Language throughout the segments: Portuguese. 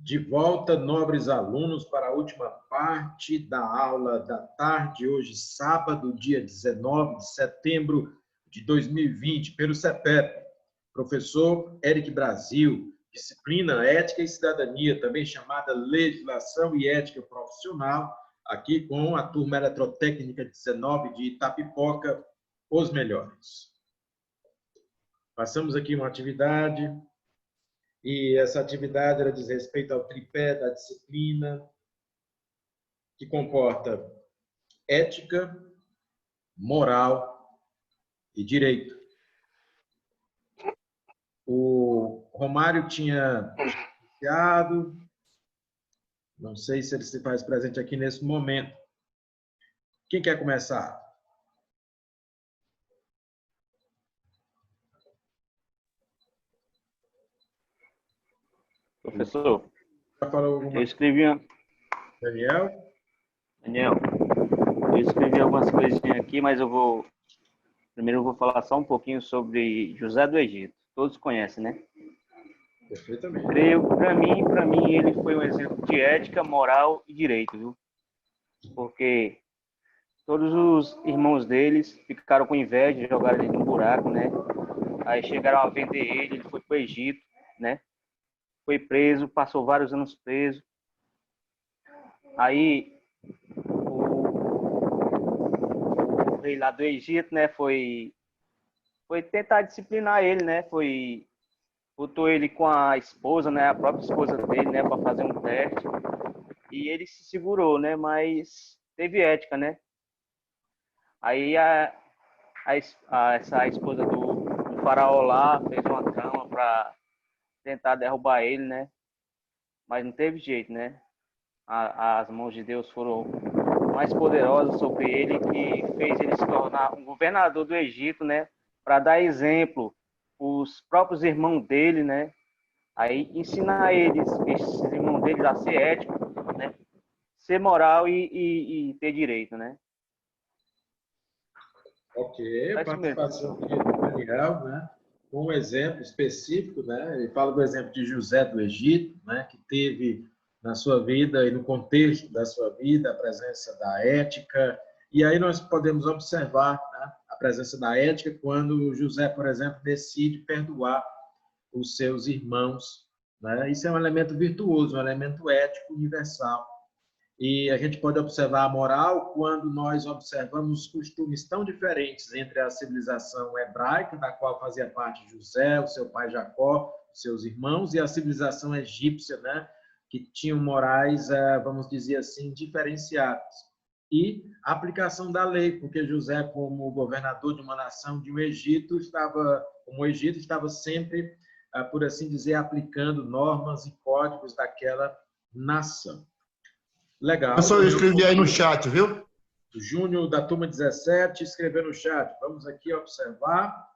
De volta, nobres alunos, para a última parte da aula da tarde, hoje, sábado, dia 19 de setembro de 2020, pelo CEPEP. Professor Eric Brasil, disciplina Ética e Cidadania, também chamada Legislação e Ética Profissional, aqui com a turma Eletrotécnica 19 de Itapipoca, os melhores. Passamos aqui uma atividade, e essa atividade ela diz respeito ao tripé da disciplina, que comporta ética, moral e direito. O Romário tinha iniciado, não sei se ele se faz presente aqui nesse momento. Quem quer começar? Professor, Já falou alguma eu escrevi... Daniel? Daniel, eu escrevi algumas coisinhas aqui, mas primeiro eu vou falar só um pouquinho sobre José do Egito. Todos conhecem, né? Perfeitamente. Para mim, ele foi um exemplo de ética, moral e direito, viu? Porque todos os irmãos deles ficaram com inveja, jogaram ele num buraco, né? Aí chegaram a vender ele foi para o Egito, né? Foi preso, passou vários anos preso. Aí o rei lá do Egito, né, foi tentar disciplinar ele, né? Botou ele com a esposa, né, a própria esposa dele, né, para fazer um teste. E ele se segurou, né, mas teve ética, né? Aí essa esposa do faraó lá fez uma trama para tentar derrubar ele, né? Mas não teve jeito, né? As mãos de Deus foram mais poderosas sobre ele, que fez ele se tornar um governador do Egito, né? Para dar exemplo os próprios irmãos dele, né? Aí ensinar esses irmãos deles a ser ético, né? Ser moral e ter direito, né? Ok, É a isso mesmo, participação professor. aqui do Daniel, né? Um exemplo específico, né? Ele fala do exemplo de José do Egito, né? Que teve na sua vida e no contexto da sua vida a presença da ética. E aí nós podemos observar, né, a presença da ética quando José, por exemplo, decide perdoar os seus irmãos, né? Isso é um elemento virtuoso, um elemento ético universal. E a gente pode observar a moral quando nós observamos costumes tão diferentes entre a civilização hebraica, da qual fazia parte José, o seu pai Jacó, seus irmãos, e a civilização egípcia, né, que tinham morais, vamos dizer assim, diferenciadas. E a aplicação da lei, porque José, como governador de uma nação de um Egito, como o Egito estava sempre, por assim dizer, aplicando normas e códigos daquela nação. Legal. Professor, eu escrevi aí no chat, viu? O Júnior, da turma 17, escreveu no chat. Vamos aqui observar.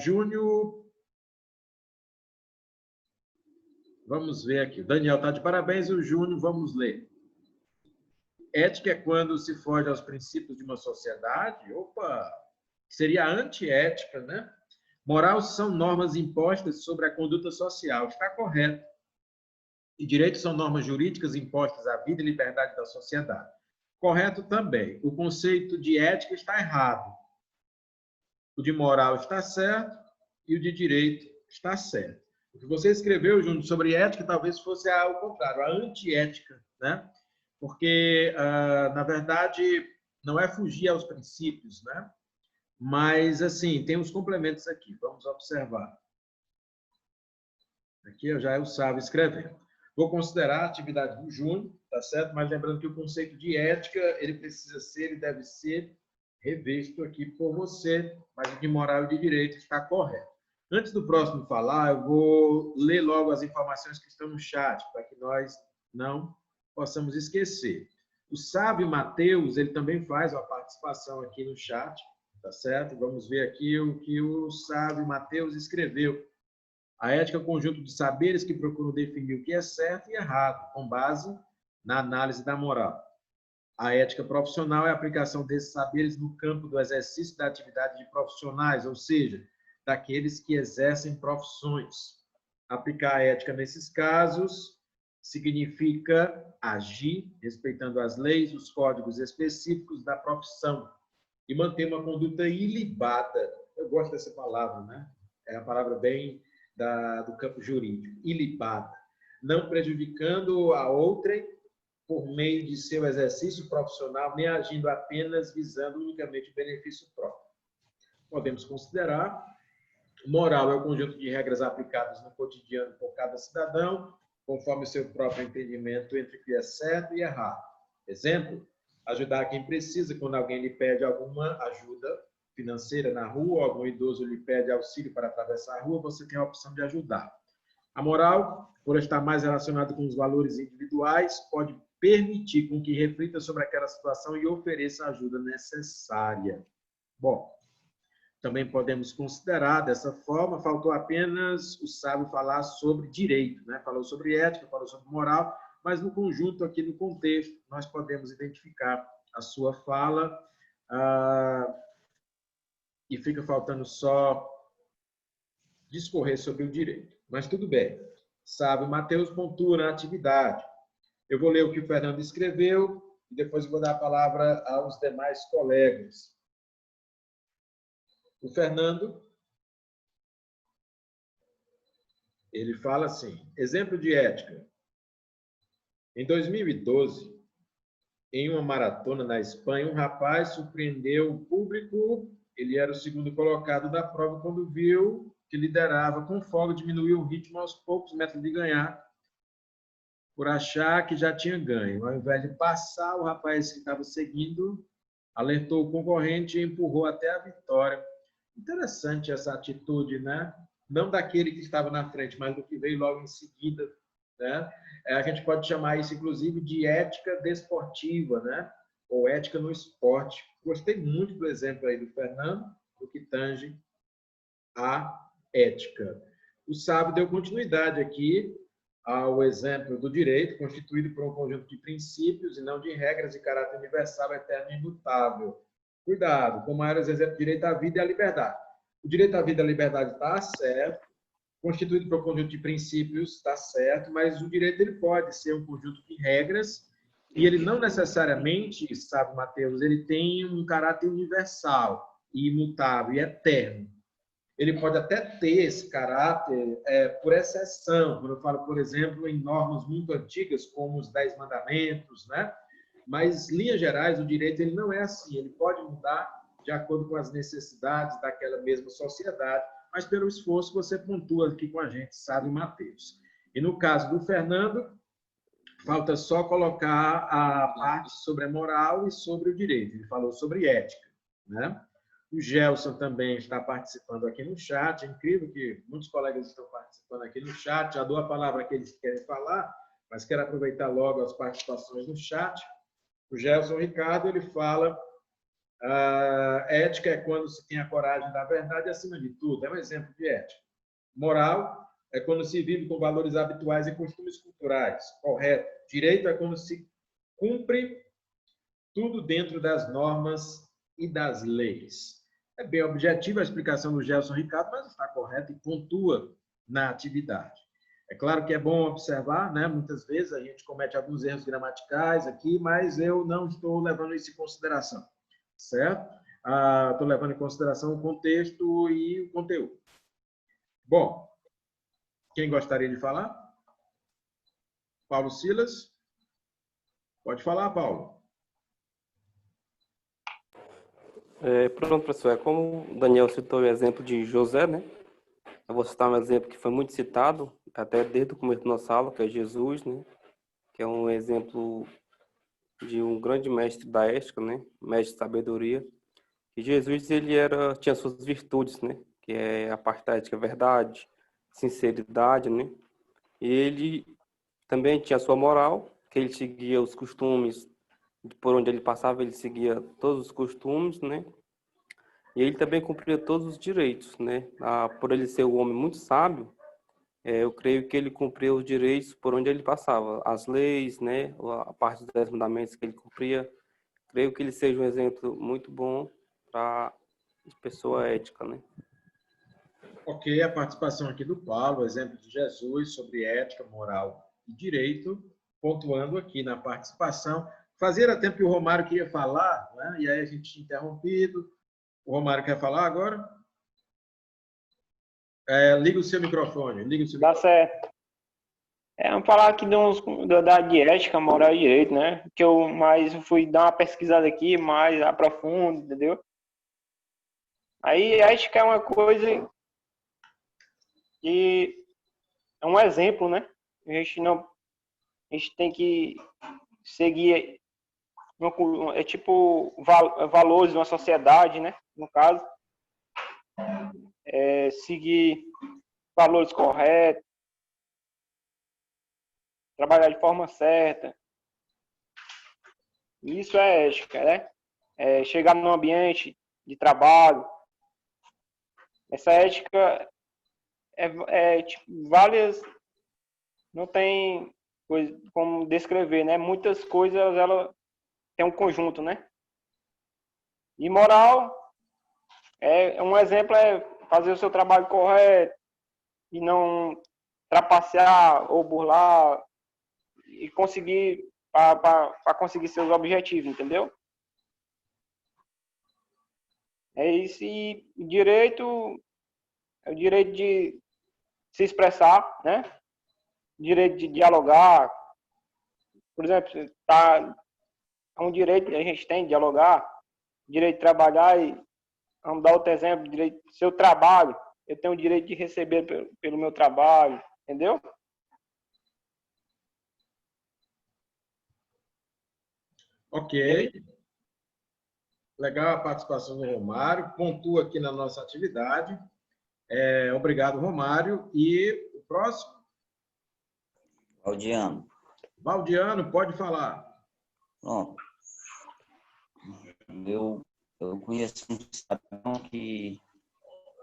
Júnior, vamos ver aqui. O Daniel está de parabéns e o Júnior, vamos ler. Ética é quando se foge aos princípios de uma sociedade. Opa! Seria antiética, né? Moral são normas impostas sobre a conduta social. Está correto. E direitos são normas jurídicas impostas à vida e liberdade da sociedade. Correto também. O conceito de ética está errado. O de moral está certo e o de direito está certo. O que você escreveu, Júnior, sobre ética talvez fosse ao contrário, a antiética, né? Porque, na verdade, não é fugir aos princípios, né? Mas, assim, tem os complementos aqui. Vamos observar. Aqui já é o Sábio escrevendo. Vou considerar a atividade do Júnior, tá certo? Mas lembrando que o conceito de ética, ele precisa ser, ele deve ser revisto aqui por você, mas o de moral e de direito está correto. Antes do próximo falar, eu vou ler logo as informações que estão no chat, para que nós não possamos esquecer. O Sábio Mateus, ele também faz uma participação aqui no chat, tá certo? Vamos ver aqui o que o Sábio Mateus escreveu. A ética é um conjunto de saberes que procuram definir o que é certo e errado, com base na análise da moral. A ética profissional é a aplicação desses saberes no campo do exercício da atividade de profissionais, ou seja, daqueles que exercem profissões. Aplicar a ética nesses casos significa agir respeitando as leis, os códigos específicos da profissão e manter uma conduta ilibada. Eu gosto dessa palavra, né? É a palavra bem do campo jurídico, ilibada, não prejudicando a outrem por meio de seu exercício profissional, nem agindo apenas visando unicamente o benefício próprio. Podemos considerar moral é o conjunto de regras aplicadas no cotidiano por cada cidadão, conforme o seu próprio entendimento entre o que é certo e errado. Exemplo, ajudar quem precisa quando alguém lhe pede alguma ajuda financeira na rua, ou algum idoso lhe pede auxílio para atravessar a rua, você tem a opção de ajudar. A moral, por estar mais relacionada com os valores individuais, pode permitir com que reflita sobre aquela situação e ofereça a ajuda necessária. Bom, também podemos considerar dessa forma, faltou apenas o sábio falar sobre direito, né? Falou sobre ética, falou sobre moral, mas no conjunto, aqui no contexto, nós podemos identificar a sua fala e fica faltando só discorrer sobre o direito. Mas tudo bem. Sábio Mateus pontua na atividade. Eu vou ler o que o Fernando escreveu e depois vou dar a palavra aos demais colegas. O Fernando, ele fala assim, exemplo de ética. Em 2012, em uma maratona na Espanha, um rapaz surpreendeu o público, ele era o segundo colocado da prova, quando viu que liderava com folga, diminuiu o ritmo aos poucos metros de ganhar, por achar que já tinha ganho. Ao invés de passar, o rapaz que estava seguindo alertou o concorrente e empurrou até a vitória. Interessante essa atitude, né? Não daquele que estava na frente, mas do que veio logo em seguida, né? A gente pode chamar isso, inclusive, de ética desportiva, né? Ou ética no esporte. Gostei muito do exemplo aí do Fernando, do que tange a ética. O sábio deu continuidade aqui ao exemplo do direito, constituído por um conjunto de princípios e não de regras de caráter universal, eterno e imutável. Cuidado, como era o exemplo do direito à vida e à liberdade. O direito à vida e à liberdade está certo, constituído por um conjunto de princípios, está certo, mas o direito ele pode ser um conjunto de regras e ele não necessariamente, sabe, Mateus, ele tem um caráter universal, imutável e eterno. Ele pode até ter esse caráter por exceção, quando eu falo, por exemplo, em normas muito antigas, como os 10 mandamentos, né? Mas, em linhas gerais, o direito ele não é assim, ele pode mudar de acordo com as necessidades daquela mesma sociedade, mas pelo esforço você pontua aqui com a gente, sabe, Mateus. E no caso do Fernando, falta só colocar a parte sobre a moral e sobre o direito. Ele falou sobre ética, né? O Gelson também está participando aqui no chat. É incrível que muitos colegas estão participando aqui no chat. Já dou a palavra àqueles que querem falar, mas quero aproveitar logo as participações no chat. O Gelson Ricardo, ele fala ética é quando se tem a coragem da verdade acima de tudo. É um exemplo de ética. Moral é quando se vive com valores habituais e costumes culturais. Correto. Direito é quando se cumpre tudo dentro das normas e das leis. É bem objetiva a explicação do Gelson Ricardo, mas está correta e pontua na atividade. É claro que é bom observar, né? Muitas vezes a gente comete alguns erros gramaticais aqui, mas eu não estou levando isso em consideração, certo? Estou levando em consideração o contexto e o conteúdo. Bom, quem gostaria de falar? Paulo Silas? Pode falar, Paulo. Pronto, professor. Como o Daniel citou o exemplo de José, né? Eu vou citar um exemplo que foi muito citado, até desde o começo da nossa aula, que é Jesus, né? Que é um exemplo de um grande mestre da ética, né? Mestre de sabedoria. E Jesus, ele tinha suas virtudes, né? Que é a parte da ética, verdade, sinceridade, né? E ele também tinha a sua moral, que ele seguia os costumes, por onde ele passava, ele seguia todos os costumes, né? E ele também cumpria todos os direitos, né? Por ele ser um homem muito sábio, eu creio que ele cumpria os direitos por onde ele passava, as leis, né? A parte dos 10 mandamentos que ele cumpria. Creio que ele seja um exemplo muito bom para pessoa ética, né? Ok, a participação aqui do Paulo, exemplo de Jesus sobre ética, moral e direito, pontuando aqui na participação. Fazia tempo que o Romário queria falar, né? E aí a gente tinha interrompido. O Romário quer falar agora? Liga o seu microfone. Liga o seu Dá microfone. certo. Vamos falar aqui da de ética, moral e direito, né? Que eu mais fui dar uma pesquisada aqui, mais a profundo, entendeu? Aí, ética é uma coisa que é um exemplo, né? A gente tem que seguir, é tipo valores de uma sociedade, né? No caso, seguir valores corretos, trabalhar de forma certa. Isso é ética, né? Chegar num ambiente de trabalho. Essa ética tipo, várias, não tem coisa como descrever, né? Muitas coisas ela tem um conjunto, né? E moral um exemplo é fazer o seu trabalho correto e não trapacear ou burlar e conseguir para conseguir seus objetivos, entendeu? É isso. E direito é o direito de se expressar, né? Direito de dialogar. Por exemplo, é um direito que a gente tem de dialogar, direito de trabalhar e vamos dar outro exemplo, direito do seu trabalho. Eu tenho o direito de receber pelo meu trabalho, entendeu? Ok. Legal a participação do Romário. Pontua aqui na nossa atividade. Obrigado, Romário. E o próximo? Valdiano. Valdiano, pode falar. Pronto. Eu conheço um cidadão que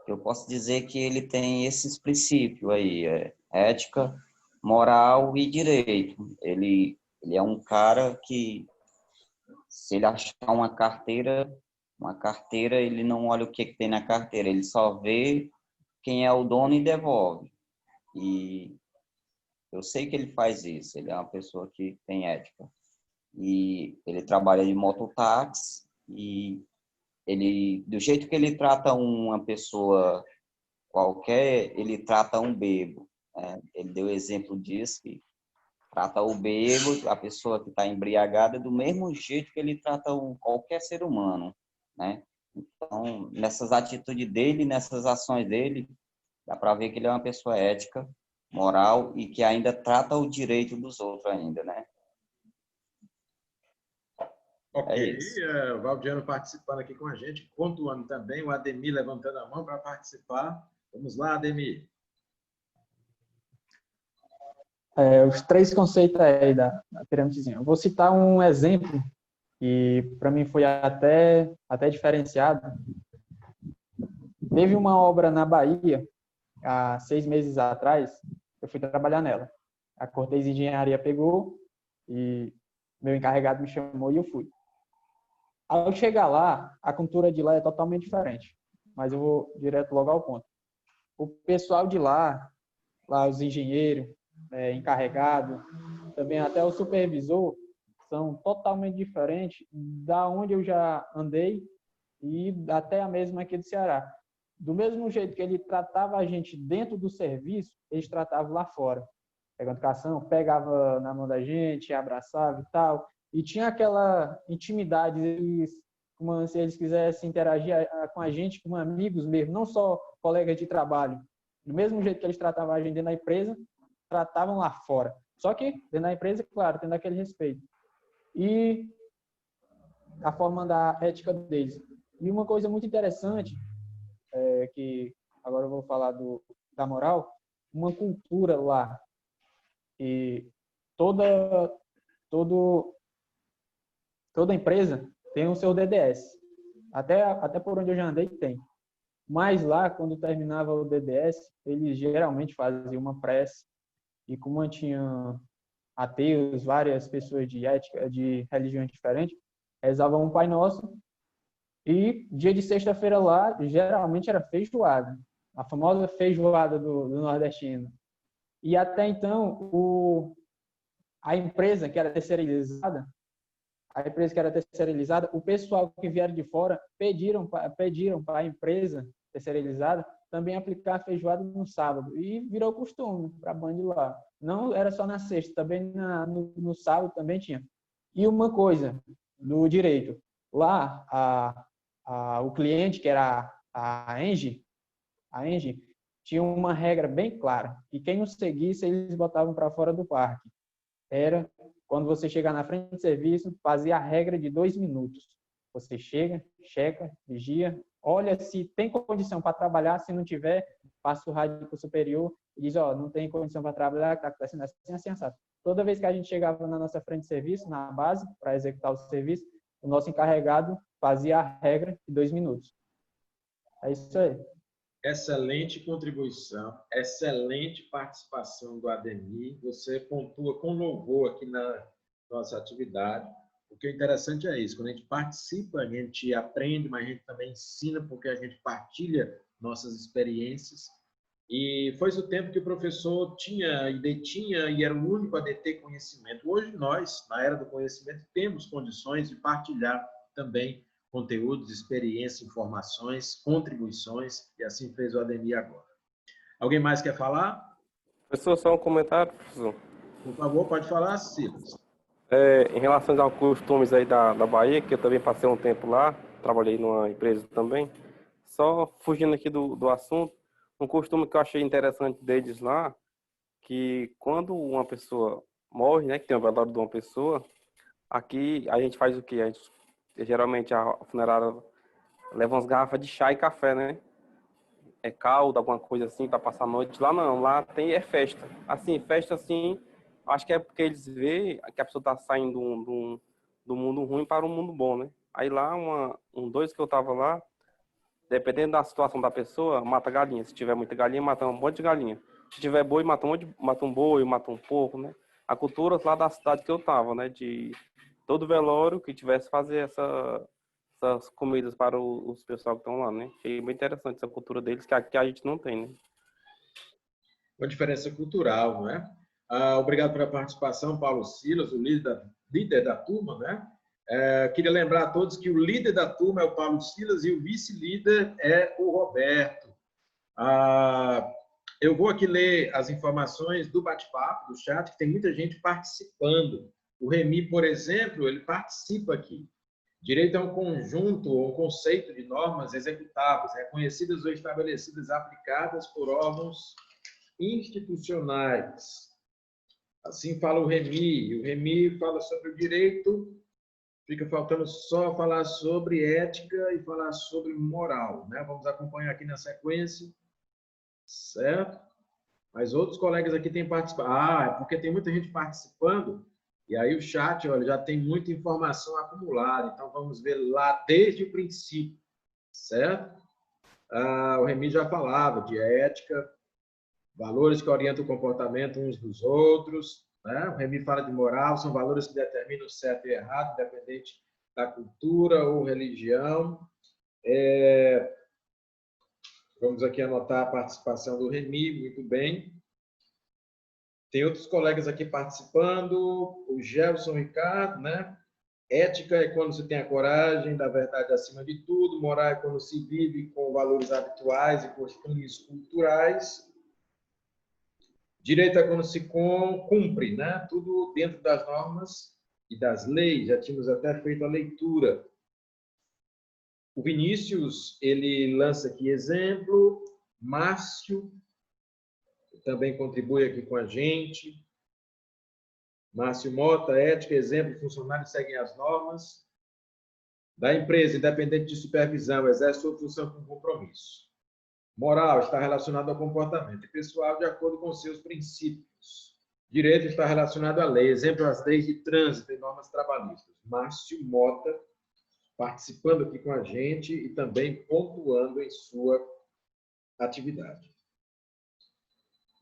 eu posso dizer que ele tem esses princípios aí, ética, moral e direito. Ele é um cara que, se ele achar uma carteira, ele não olha o que tem na carteira, ele só vê quem é o dono e devolve. E eu sei que ele faz isso, ele é uma pessoa que tem ética. E ele trabalha de mototáxi e do jeito que ele trata uma pessoa qualquer, ele trata um bêbado, né? Ele deu exemplo disso, que trata o bêbado, a pessoa que está embriagada, do mesmo jeito que ele trata qualquer ser humano, né? Então, nessas atitudes dele, nessas ações dele, dá para ver que ele é uma pessoa ética, moral e que ainda trata o direito dos outros ainda, né? Ok, o Valdiano participando aqui com a gente, pontuando também, o Ademir levantando a mão para participar. Vamos lá, Ademir. Os 3 conceitos aí da pirâmidezinha. Eu vou citar um exemplo que, para mim, foi até diferenciado. Teve uma obra na Bahia, há 6 meses atrás, eu fui trabalhar nela. A Cortez Engenharia pegou e meu encarregado me chamou e eu fui. Ao chegar lá, a cultura de lá é totalmente diferente, mas eu vou direto logo ao ponto. O pessoal de lá os engenheiros, encarregados, também até o supervisor, são totalmente diferentes da onde eu já andei e até a mesma aqui do Ceará. Do mesmo jeito que ele tratava a gente dentro do serviço, eles tratavam lá fora. Pegando educação, pegava na mão da gente, abraçava e tal. E tinha aquela intimidade, como se eles quisessem interagir com a gente, como amigos mesmo, não só colegas de trabalho. Do mesmo jeito que eles tratavam a gente dentro da empresa, tratavam lá fora. Só que dentro da empresa, claro, tendo aquele respeito. E a forma da ética deles. E uma coisa muito interessante, que agora eu vou falar da moral, uma cultura lá, e toda empresa tem o seu DDS. Até por onde eu já andei tem. Mas lá, quando terminava o DDS, eles geralmente faziam uma prece. E como tinha ateus, várias pessoas de ética, de religiões diferentes, rezavam um Pai Nosso. E dia de sexta-feira lá, geralmente era feijoada. A famosa feijoada do nordestino. E até então, a empresa que era terceirizada, o pessoal que vieram de fora pediram para a empresa terceirizada também aplicar a feijoada no sábado. E virou costume para a Band lá. Não era só na sexta, também no sábado também tinha. E uma coisa, do direito. Lá, o cliente, que era a Engie, tinha uma regra bem clara. E quem não seguisse, eles botavam para fora do parque. Era, quando você chegar na frente do serviço, fazia a regra de 2 minutos. Você chega, checa, vigia, olha se tem condição para trabalhar, se não tiver, passa o rádio para o superior e diz, ó, não tem condição para trabalhar, está acontecendo assim, assado. Toda vez que a gente chegava na nossa frente de serviço, na base, para executar o serviço, o nosso encarregado fazia a regra de 2 minutos. É isso aí. Excelente contribuição, excelente participação do Ademir. Você pontua com louvor aqui na nossa atividade. O que é interessante é isso, quando a gente participa, a gente aprende, mas a gente também ensina, porque a gente partilha nossas experiências. E foi o tempo que o professor tinha e detinha e era o único a deter conhecimento. Hoje nós, na era do conhecimento, temos condições de partilhar também conteúdos, experiências, informações, contribuições, e assim fez o Ademir agora. Alguém mais quer falar? Professor, só um comentário, professor. Por favor, pode falar, Silas. Em relação aos costumes aí da Bahia, que eu também passei um tempo lá, trabalhei numa empresa também, só fugindo aqui do assunto, um costume que eu achei interessante deles lá, que quando uma pessoa morre, né, que tem o velório de uma pessoa, aqui a gente faz o quê? Geralmente a funerária leva umas garrafas de chá e café, né? É caldo, alguma coisa assim, para passar a noite. Lá não, lá tem festa. Assim, festa assim, acho que é porque eles veem que a pessoa tá saindo do mundo ruim para um mundo bom, né? Aí lá, dois que eu tava lá, dependendo da situação da pessoa, mata galinha. Se tiver muita galinha, mata um monte de galinha. Se tiver boi, mata um boi, mata um porco, né? A cultura lá da cidade que eu tava, né? De todo velório que tivesse fazer essas comidas para os pessoal que estão lá, né? Achei bem interessante essa cultura deles, que aqui a gente não tem, né? Uma diferença cultural, não é? Obrigado pela participação, Paulo Silas, o líder da turma, né? Queria lembrar a todos que o líder da turma é o Paulo Silas e o vice-líder é o Roberto. Eu vou aqui ler as informações do bate-papo, do chat, que tem muita gente participando. O Remy, por exemplo, ele participa aqui. Direito é um conjunto ou um conceito de normas executáveis, reconhecidas ou estabelecidas, aplicadas por órgãos institucionais. Assim fala o Remy. O Remy fala sobre o direito, fica faltando só falar sobre ética e falar sobre moral, né? Vamos acompanhar aqui na sequência, certo? Mas outros colegas aqui têm participado. É porque tem muita gente participando, e aí o chat, olha, já tem muita informação acumulada, então vamos ver lá desde o princípio, certo? O Remy já falava de ética, valores que orientam o comportamento uns dos outros, né? O Remy fala de moral, são valores que determinam o certo e errado, independente da cultura ou religião. Vamos aqui anotar a participação do Remy, muito bem. Tem outros colegas aqui participando, o Gelson Ricardo, né? Ética é quando se tem a coragem da verdade acima de tudo, moral é quando se vive com valores habituais e costumes culturais. Direito é quando se cumpre, né? Tudo dentro das normas e das leis. Já tínhamos até feito a leitura. O Vinícius, ele lança aqui exemplo. Márcio também contribui aqui com a gente. Márcio Mota, ética, exemplo, funcionários seguem as normas. Da empresa, independente de supervisão, exerce sua função com compromisso. Moral está relacionado ao comportamento. E pessoal, de acordo com seus princípios. Direito está relacionado à lei. Exemplo, as leis de trânsito e normas trabalhistas. Márcio Mota, participando aqui com a gente e também pontuando em sua atividade.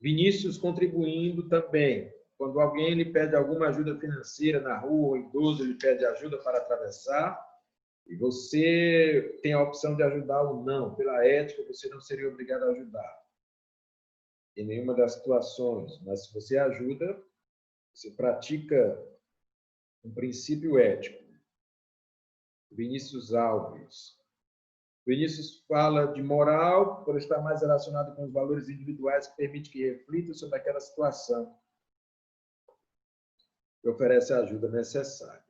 Vinícius contribuindo também. Quando alguém lhe pede alguma ajuda financeira na rua, o idoso lhe pede ajuda para atravessar, e você tem a opção de ajudar ou não. Pela ética, você não seria obrigado a ajudar em nenhuma das situações. Mas se você ajuda, se pratica um princípio ético. Vinícius Alves. Vinícius fala de moral por estar mais relacionado com os valores individuais que permite que reflita sobre aquela situação e oferece a ajuda necessária.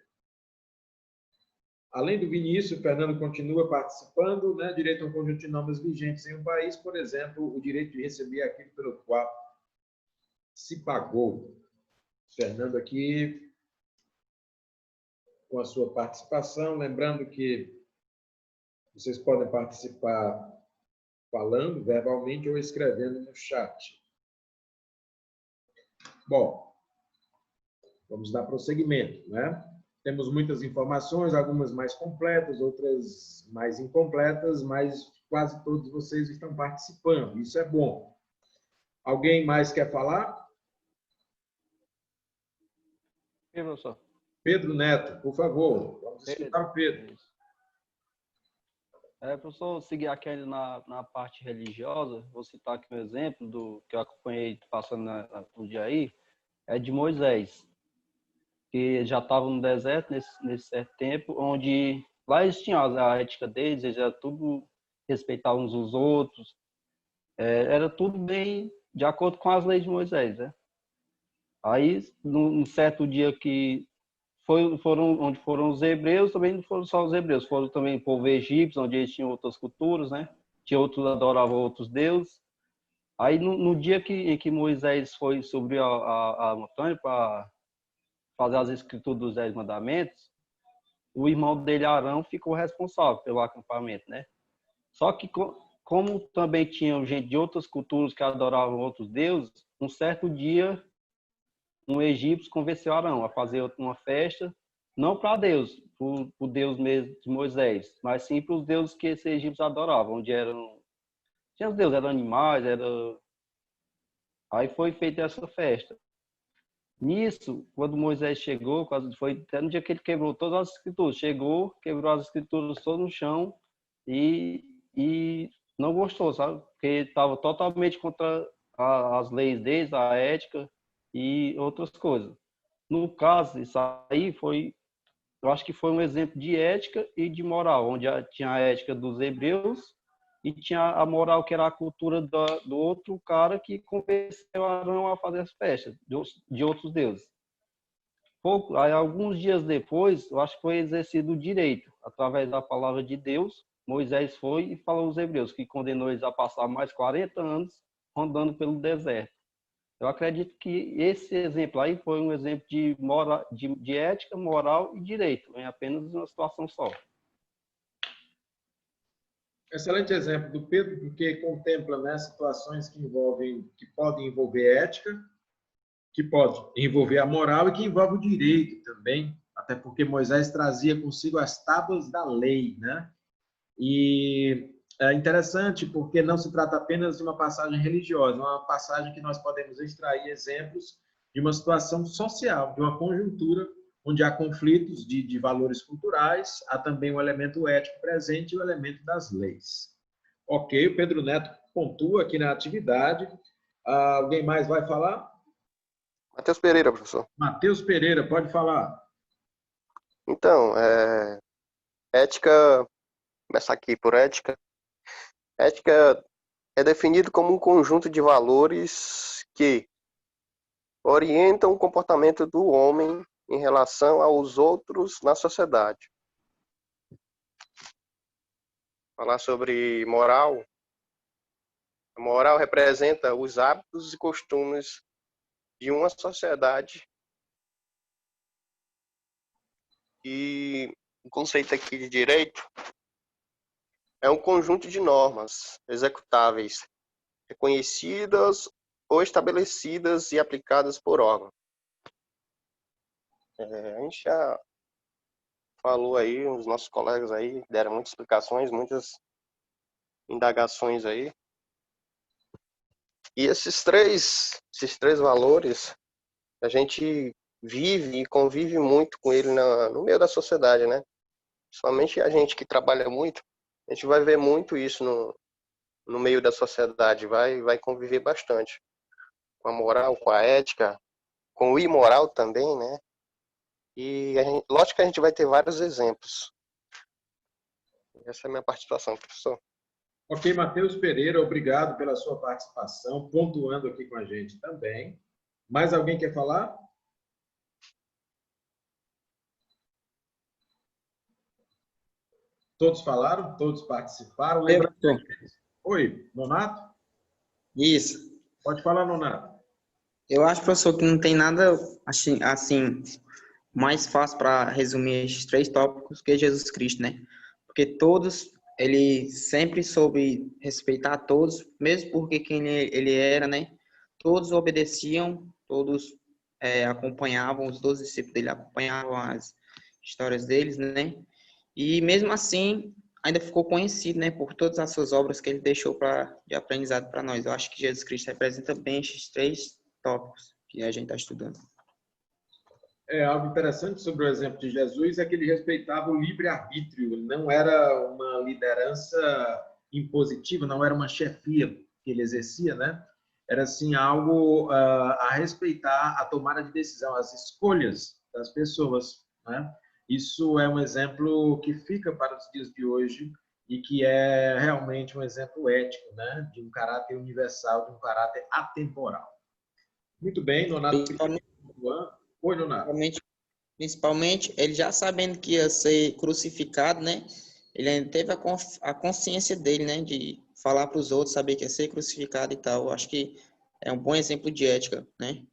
Além do Vinícius, o Fernando continua participando, né? Direito a um conjunto de normas vigentes em um país, por exemplo, o direito de receber aquilo pelo qual se pagou. Fernando aqui com a sua participação, lembrando que vocês podem participar falando verbalmente ou escrevendo no chat. Bom, vamos dar prosseguimento, né? Temos muitas informações, algumas mais completas, outras mais incompletas, mas quase todos vocês estão participando. Isso é bom. Alguém mais quer falar? Sim, professor. Pedro Neto, por favor. Vamos escutar o Pedro. Professor, seguir aqui ainda na parte religiosa, vou citar aqui um exemplo do que eu acompanhei passando no dia aí, é de Moisés, que já estava no deserto nesse certo tempo, onde lá eles tinham a ética deles, eles eram tudo respeitavam uns os outros, era tudo bem de acordo com as leis de Moisés, né? Aí, num certo dia que onde foram os hebreus, também não foram só os hebreus, foram também o povo egípcio, onde eles tinham outras culturas, né? Tinha outros adoravam outros deuses. Aí, no dia em que Moisés foi subir a montanha para fazer as escrituras dos 10 mandamentos, o irmão dele, Arão, ficou responsável pelo acampamento, né? Só que, como também tinha gente de outras culturas que adoravam outros deuses, um certo dia, um egípcio convenceu Arão a fazer uma festa, não para Deus, para o Deus mesmo de Moisés, mas sim para os deuses que esses egípcios adoravam, onde tinha os deuses, eram animais, aí foi feita essa festa. Nisso, quando Moisés chegou, foi até no dia que ele quebrou todas as escrituras, chegou, quebrou as escrituras todas no chão e não gostou, sabe? Porque estava totalmente contra as leis deles, a ética e outras coisas. No caso, isso aí eu acho que foi um exemplo de ética e de moral, onde tinha a ética dos hebreus e tinha a moral, que era a cultura do outro cara que convenceu Arão a fazer as festas de outros deuses. Aí, alguns dias depois, eu acho que foi exercido o direito, através da palavra de Deus. Moisés foi e falou aos hebreus, que condenou eles a passar mais 40 anos andando pelo deserto. Eu acredito que esse exemplo aí foi um exemplo de ética, moral e direito, em apenas uma situação só. Excelente exemplo do Pedro, porque contempla, né, situações que podem envolver ética, que pode envolver a moral e que envolve o direito também, até porque Moisés trazia consigo as tábuas da lei, né? E é interessante porque não se trata apenas de uma passagem religiosa, é uma passagem que nós podemos extrair exemplos de uma situação social, de uma conjuntura onde há conflitos de valores culturais, há também um elemento ético presente e o elemento das leis. Ok, o Pedro Neto pontua aqui na atividade. Alguém mais vai falar? Matheus Pereira, professor. Matheus Pereira, pode falar. Então, ética, começar aqui por ética. Ética é definido como um conjunto de valores que orientam o comportamento do homem em relação aos outros na sociedade. Falar sobre moral. A moral representa os hábitos e costumes de uma sociedade. E o conceito aqui de direito é um conjunto de normas executáveis, reconhecidas ou estabelecidas e aplicadas por órgão. A gente já falou aí, os nossos colegas aí deram muitas explicações, muitas indagações aí. E esses três valores, a gente vive e convive muito com ele no meio da sociedade, né? Somente a gente que trabalha muito, a gente vai ver muito isso no meio da sociedade, vai conviver bastante com a moral, com a ética, com o imoral também, né? E lógico que a gente vai ter vários exemplos. Essa é a minha participação, professor. Ok, Matheus Pereira, obrigado pela sua participação, pontuando aqui com a gente também. Mais alguém quer falar? Todos falaram? Todos participaram? Lembrando... Oi, Nonato? Isso. Pode falar, Nonato. Eu acho, professor, que não tem nada assim mais fácil para resumir esses 3 tópicos que Jesus Cristo, né? Porque todos, ele sempre soube respeitar todos, mesmo porque quem ele era, né? Todos obedeciam, todos acompanhavam, os 12 discípulos dele acompanhavam as histórias deles, né? E mesmo assim, ainda ficou conhecido, né? Por todas as suas obras que ele deixou de aprendizado para nós. Eu acho que Jesus Cristo representa bem esses 3 tópicos que a gente está estudando. Algo interessante sobre o exemplo de Jesus é que ele respeitava o livre-arbítrio, não era uma liderança impositiva, não era uma chefia que ele exercia, né? Era, assim, algo a respeitar a tomada de decisão, as escolhas das pessoas, né? Isso é um exemplo que fica para os dias de hoje e que é realmente um exemplo ético, né? De um caráter universal, de um caráter atemporal. Muito bem, Nonato. Oi, Nonato. Principalmente, ele já sabendo que ia ser crucificado, né? Ele ainda teve a consciência dele, né? De falar para os outros, saber que ia ser crucificado e tal. Eu acho que é um bom exemplo de ética, né?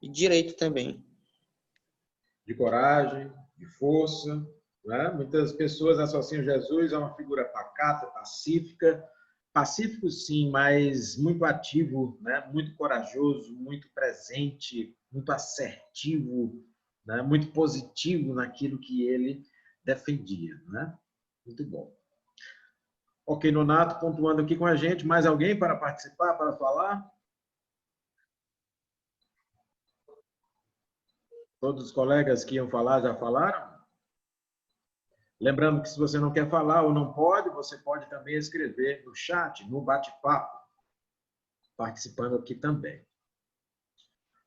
E direito também. De coragem, de força, né? Muitas pessoas associam Jesus a uma figura pacata, pacífica. Pacífico, sim, mas muito ativo, né? Muito corajoso, muito presente, muito assertivo, né? Muito positivo naquilo que ele defendia, né? Muito bom. Ok, Nonato, pontuando aqui com a gente. Mais alguém para participar, para falar? Todos os colegas que iam falar já falaram? Lembrando que se você não quer falar ou não pode, você pode também escrever no chat, no bate-papo, participando aqui também.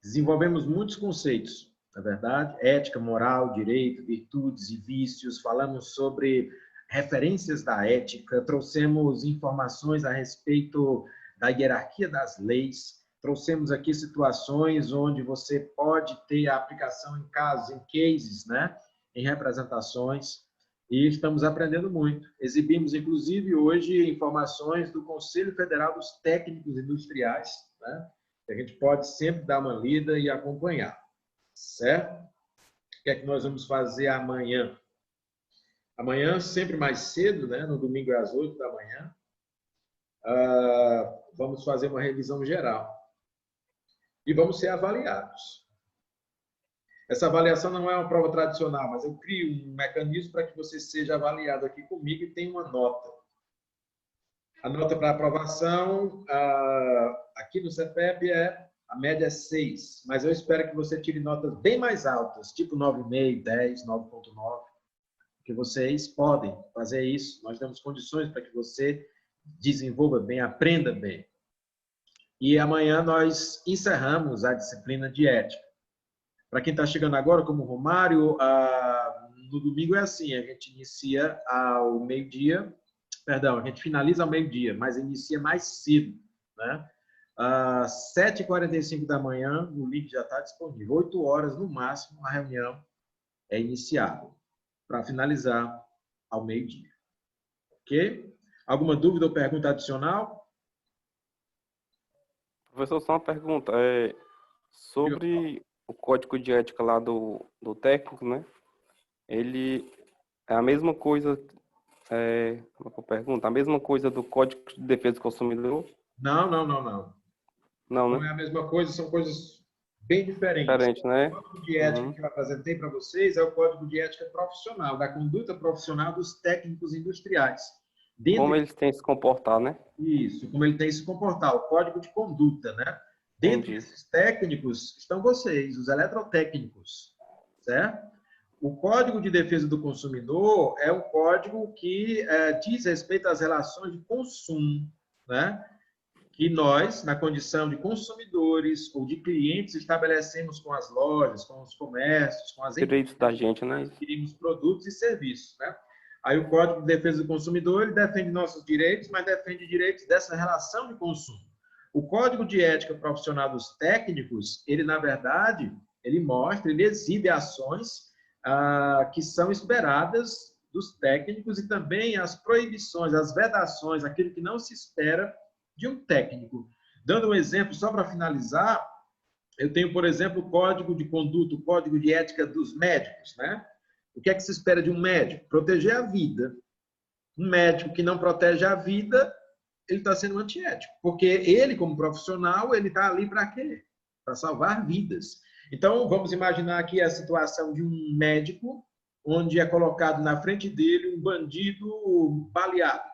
Desenvolvemos muitos conceitos, na verdade, ética, moral, direito, virtudes e vícios, falamos sobre referências da ética, trouxemos informações a respeito da hierarquia das leis, trouxemos aqui situações onde você pode ter a aplicação em casos, em cases, né? Em representações, e estamos aprendendo muito. Exibimos, inclusive, hoje informações do Conselho Federal dos Técnicos Industriais, né? Que a gente pode sempre dar uma lida e acompanhar, certo? O que é que nós vamos fazer amanhã? Amanhã, sempre mais cedo, né? No domingo às 8 da manhã, vamos fazer uma revisão geral e vamos ser avaliados. Essa avaliação não é uma prova tradicional, mas eu crio um mecanismo para que você seja avaliado aqui comigo e tenha uma nota. A nota para aprovação aqui no CEPEB a média é 6, mas eu espero que você tire notas bem mais altas, tipo 9,5, 10, 9,9, porque vocês podem fazer isso. Nós damos condições para que você desenvolva bem, aprenda bem. E amanhã nós encerramos a disciplina de ética. Para quem está chegando agora, como o Romário, no domingo é assim, a gente inicia ao meio-dia, perdão, a gente finaliza ao meio-dia, mas inicia mais cedo, né? Às 7h45 da manhã, o link já está disponível. 8 horas, no máximo, a reunião é iniciada, para finalizar ao meio-dia. Ok? Alguma dúvida ou pergunta adicional? Professor, só uma pergunta. Sobre o código de ética lá do técnico, né? Ele é a mesma coisa, como é que eu pergunto? A mesma coisa do Código de Defesa do Consumidor? Não. Não, Não né? é a mesma coisa, são coisas bem diferentes. Diferente, né? O código de ética que eu apresentei para vocês é o código de ética profissional, da conduta profissional dos técnicos industriais. Como eles têm que se comportar, né? Isso, como ele tem que se comportar, o código de conduta, né? Dentro desses técnicos estão vocês, os eletrotécnicos, certo? O Código de Defesa do Consumidor é um código que diz respeito às relações de consumo, né? que nós, na condição de consumidores ou de clientes, estabelecemos com as lojas, com os comércios, com as Direitos da gente, né? adquirimos produtos e serviços, né? Aí o Código de Defesa do Consumidor, ele defende nossos direitos, mas defende direitos dessa relação de consumo. O Código de Ética Profissional dos Técnicos, ele, na verdade, ele mostra, ele exibe ações que são esperadas dos técnicos e também as proibições, as vedações, aquilo que não se espera de um técnico. Dando um exemplo, só para finalizar, eu tenho, por exemplo, o Código de Conduta, o Código de Ética dos Médicos, né? O que é que se espera de um médico? Proteger a vida. Um médico que não protege a vida, ele está sendo antiético, porque ele, como profissional, ele está ali para quê? Para salvar vidas. Então, vamos imaginar aqui a situação de um médico, onde é colocado na frente dele um bandido baleado.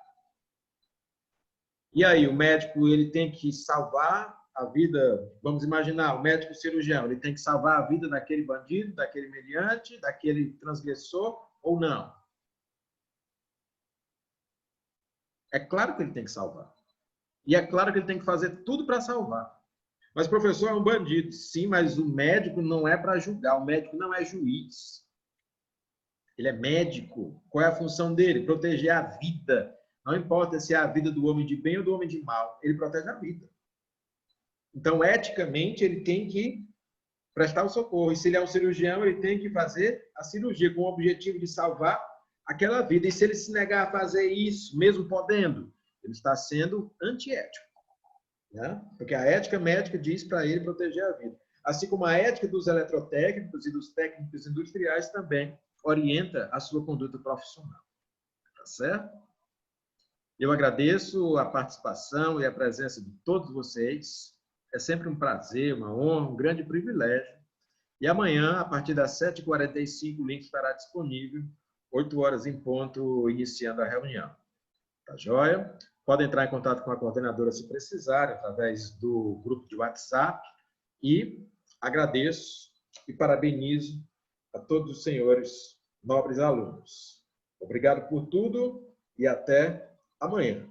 E aí, o médico ele tem que salvar a vida, vamos imaginar, o médico cirurgião, ele tem que salvar a vida daquele bandido, daquele meliante, daquele transgressor, ou não? É claro que ele tem que salvar. E é claro que ele tem que fazer tudo para salvar. Mas o professor é um bandido. Sim, mas o médico não é para julgar. O médico não é juiz. Ele é médico. Qual é a função dele? Proteger a vida. Não importa se é a vida do homem de bem ou do homem de mal. Ele protege a vida. Então, eticamente, ele tem que prestar o socorro. E se ele é um cirurgião, ele tem que fazer a cirurgia com o objetivo de salvar aquela vida. E se ele se negar a fazer isso, mesmo podendo, ele está sendo antiético. Né? Porque a ética médica diz para ele proteger a vida. Assim como a ética dos eletrotécnicos e dos técnicos industriais também orienta a sua conduta profissional. Tá certo? Eu agradeço a participação e a presença de todos vocês. É sempre um prazer, uma honra, um grande privilégio. E amanhã, a partir das 7h45, o link estará disponível, 8 horas em ponto, iniciando a reunião. Tá joia? Podem entrar em contato com a coordenadora se precisarem, através do grupo de WhatsApp. E agradeço e parabenizo a todos os senhores nobres alunos. Obrigado por tudo e até amanhã.